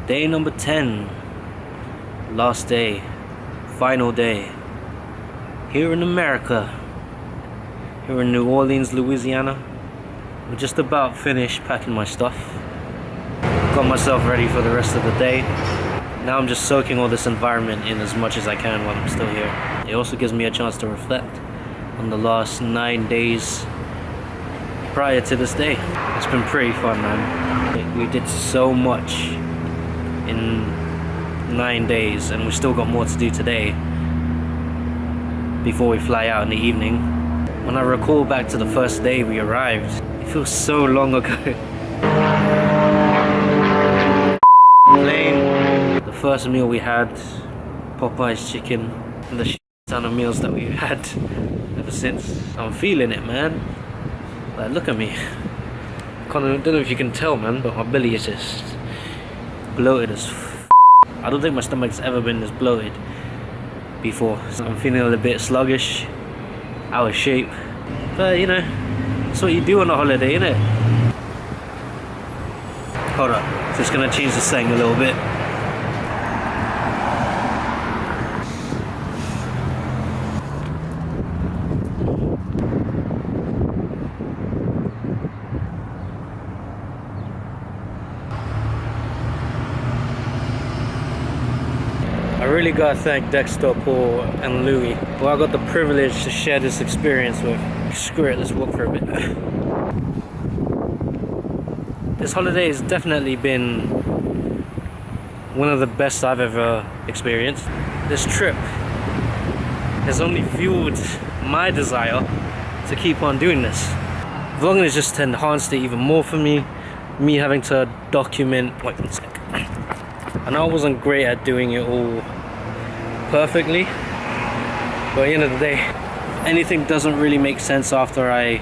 Day number 10. Last day. Final day. Here in America. Here in New Orleans, Louisiana. I'm just about finished packing my stuff. Got myself ready for the rest of the day. Now I'm just soaking all this environment in as much as I can while I'm still here. It also gives me a chance to reflect on the last 9 days prior to this day. It's been pretty fun, man. We did so much in 9 days, and we still got more to do today before we fly out in the evening. When I recall back to the first day we arrived, it feels so long ago. Plane, the first meal we had, Popeye's chicken, and the ton of meals that we've had ever since. I'm feeling it, man. Like, look at me. I don't know if you can tell, man, but my belly is just bloated as I don't think my stomach's ever been this bloated before. So I'm feeling a little bit sluggish, out of shape. But you know, that's what you do on a holiday, innit? Hold up, just gonna change the setting a little bit. I really gotta thank Dexter, Paul, and Louis, who I got the privilege to share this experience with. Screw it, let's walk for a bit. This holiday has definitely been one of the best I've ever experienced. This trip has only fueled my desire to keep on doing this. Vlogging has just enhanced it even more for me. Me having to document, wait 1 sec. I know I wasn't great at doing it all perfectly, but at the end of the day, anything doesn't really make sense after I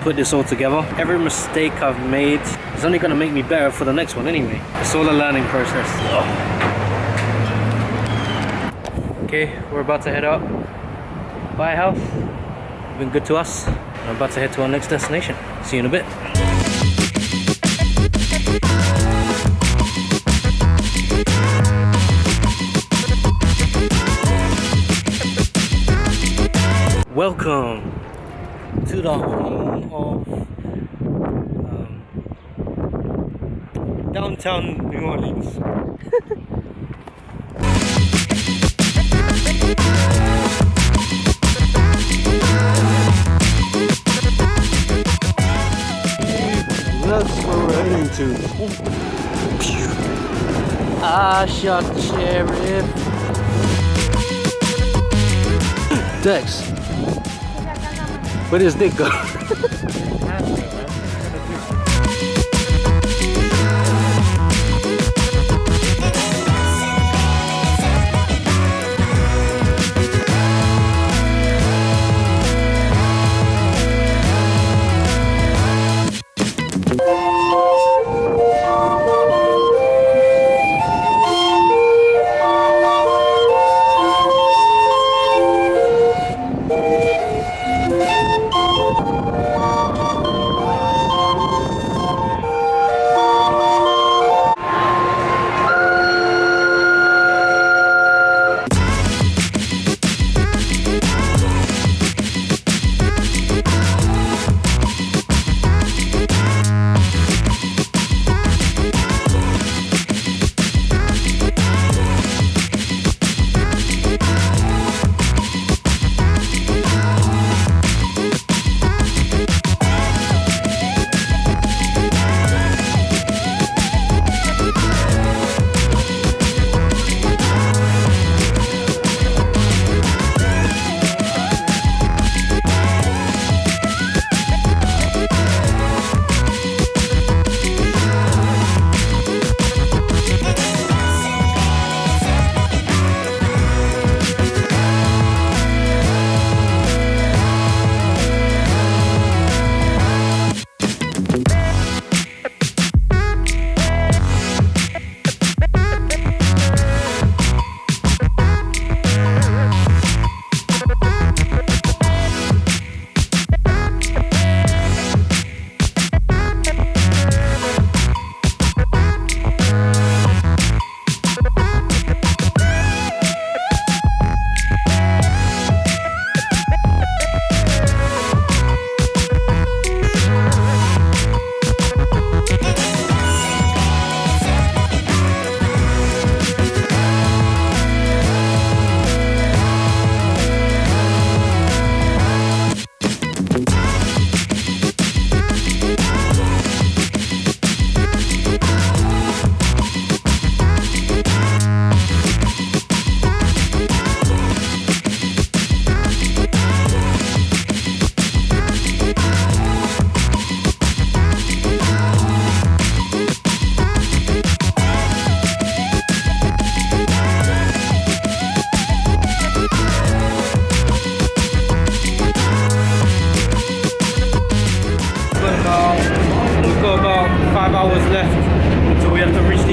put this all together. Every mistake I've made is only going to make me better for the next one anyway. It's all a learning process. Okay, we're about to head out. Bye, house. You've been good to us. I'm about to head to our next destination. See you in a bit. Welcome to the home of downtown New Orleans. That's where we're heading to. I shot the sheriff. Dex. Where does Dick go?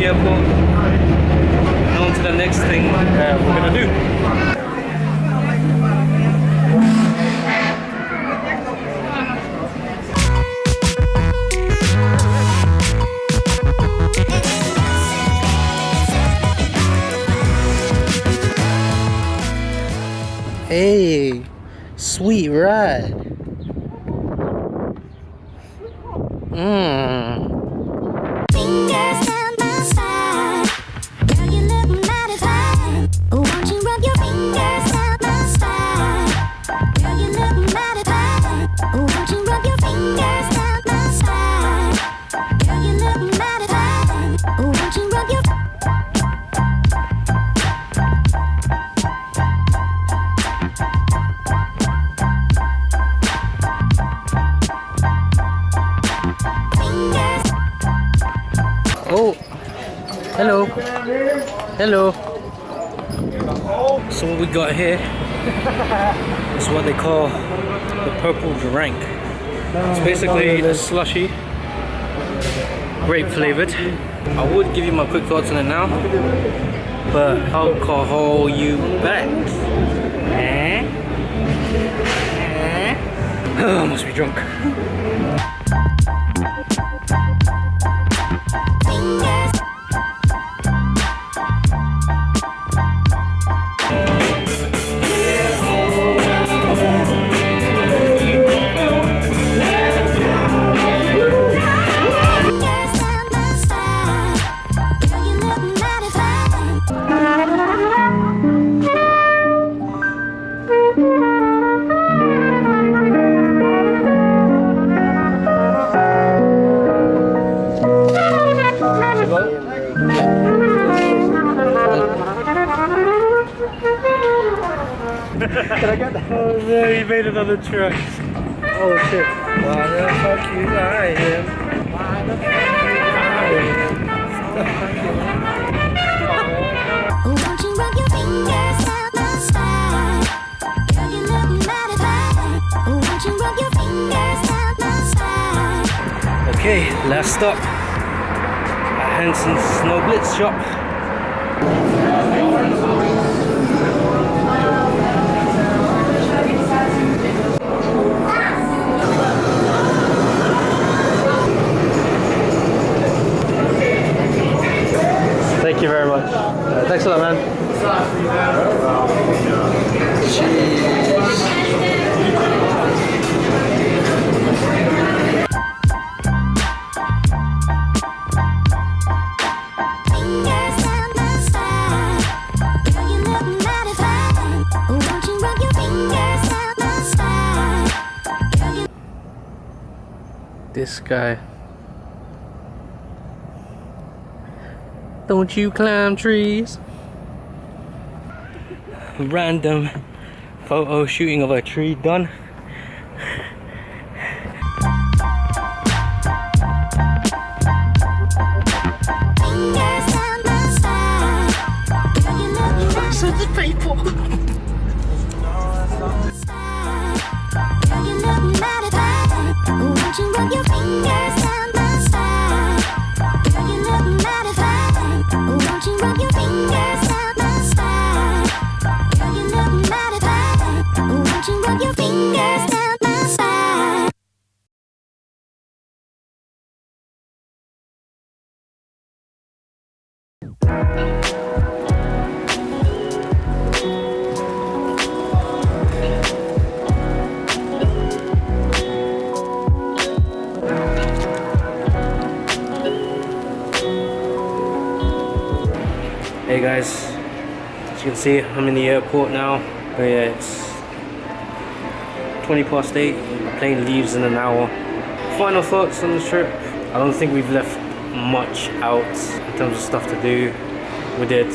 the airport. And on to the next thing we're gonna do. Hey, sweet ride. Fingers down my side, girl, you look mighty fine. Won't you rub your fingers down my side, girl, you look mighty fine. Won't you rub your fingers down my side, girl, you look mighty fine. Won't you rub your Oh, hello. Hello. So what we got here is what they call the purple drink. It's basically a slushy, grape flavored. I would give you my quick thoughts on it now, but alcohol you bet. I must be drunk. Can I get that? Oh no, he made another track. Oh shit. Why the fuck you lying? Why the fuck you lying? Won't you rub your fingers down my spine? Girl, you look mighty fine. Won't you rub your fingers down my spine? Okay, last stop at Hanson's Snow Blitz shop. Thank you very much. Thanks a lot, man. Fingers down my spine. Girl, you look mighty fine. Won't you rub your fingers down my spine? Girl, you This guy. Don't you climb trees? Random photo shooting of a tree done. fingers down my spine. Girl, you look mighty people. Girl, you look mighty fine. Won't you rub your fingers down my spine? Girl, you look mighty fine. Won't you rub your fingers down my spine? Girl, you look mighty fine. Won't you rub your fingers down my spine? Hey guys, as you can see, I'm in the airport now. But yeah, it's 20 past 8. The plane leaves in an hour. Final thoughts on the trip. I don't think we've left much out in terms of stuff to do. We did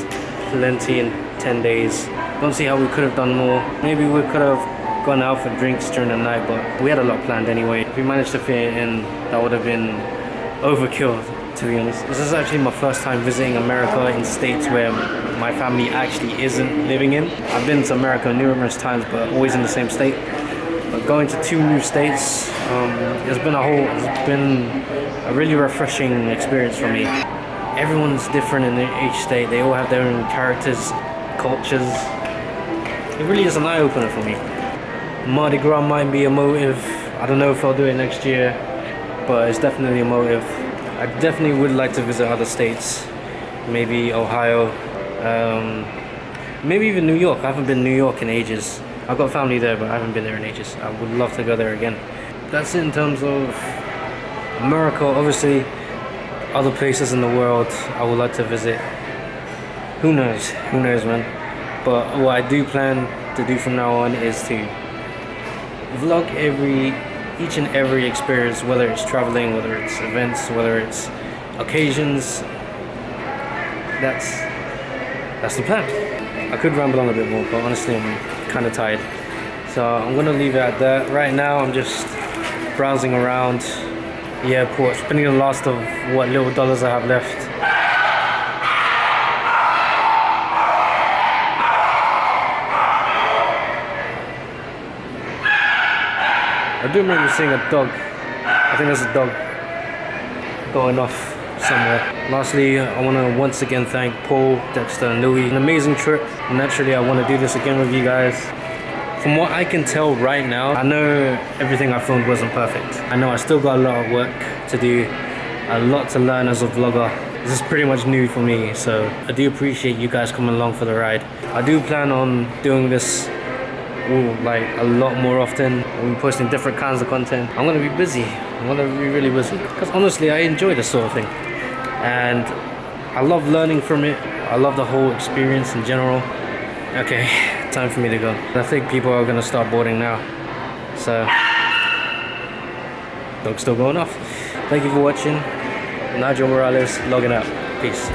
plenty in 10 days. Don't see how we could have done more. Maybe we could have gone out for drinks during the night, but we had a lot planned anyway. If we managed to fit it in, that would have been overkill, to be honest. This is actually my first time visiting America in states where my family actually isn't living in. I've been to America numerous times, but always in the same state. But going to 2 new states, it's been a really refreshing experience for me. everyone's different in each state. They all have their own characters, cultures. It really is an eye-opener for me. Mardi Gras might be a motive. I don't know if I'll do it next year, but it's definitely a motive. I definitely would like to visit other states, maybe Ohio, maybe even New York. I haven't been to New York in ages. I've got family there, but I haven't been there in ages. I would love to go there again. That's it in terms of America. Obviously, other places in the world I would like to visit. Who knows? Who knows, man? But what I do plan to do from now on is to vlog each and every experience, whether it's traveling, whether it's events, whether it's occasions. That's the plan. I could ramble on a bit more, but honestly I'm kind of tired. So I'm gonna leave it at that. Right now I'm just browsing around the airport, spending the last of what little dollars I have left. I do remember seeing a dog. I think there's a dog going off somewhere. Lastly, I want to once again thank Paul, Dexter, and Louis. An amazing trip. Naturally, I want to do this again with you guys. From what I can tell right now, I know everything I filmed wasn't perfect. I know I still got a lot of work to do, a lot to learn as a vlogger. This is pretty much new for me, so I do appreciate you guys coming along for the ride. I do plan on doing this like a lot more often. We'll be posting different kinds of content. I'm gonna be busy. I'm gonna be really busy because honestly I enjoy this sort of thing and I love learning from it. I love the whole experience in general. Okay, time for me to go. I think people are gonna start boarding now, so dog's still going off. Thank you for watching. Nigel Morales logging out. Peace.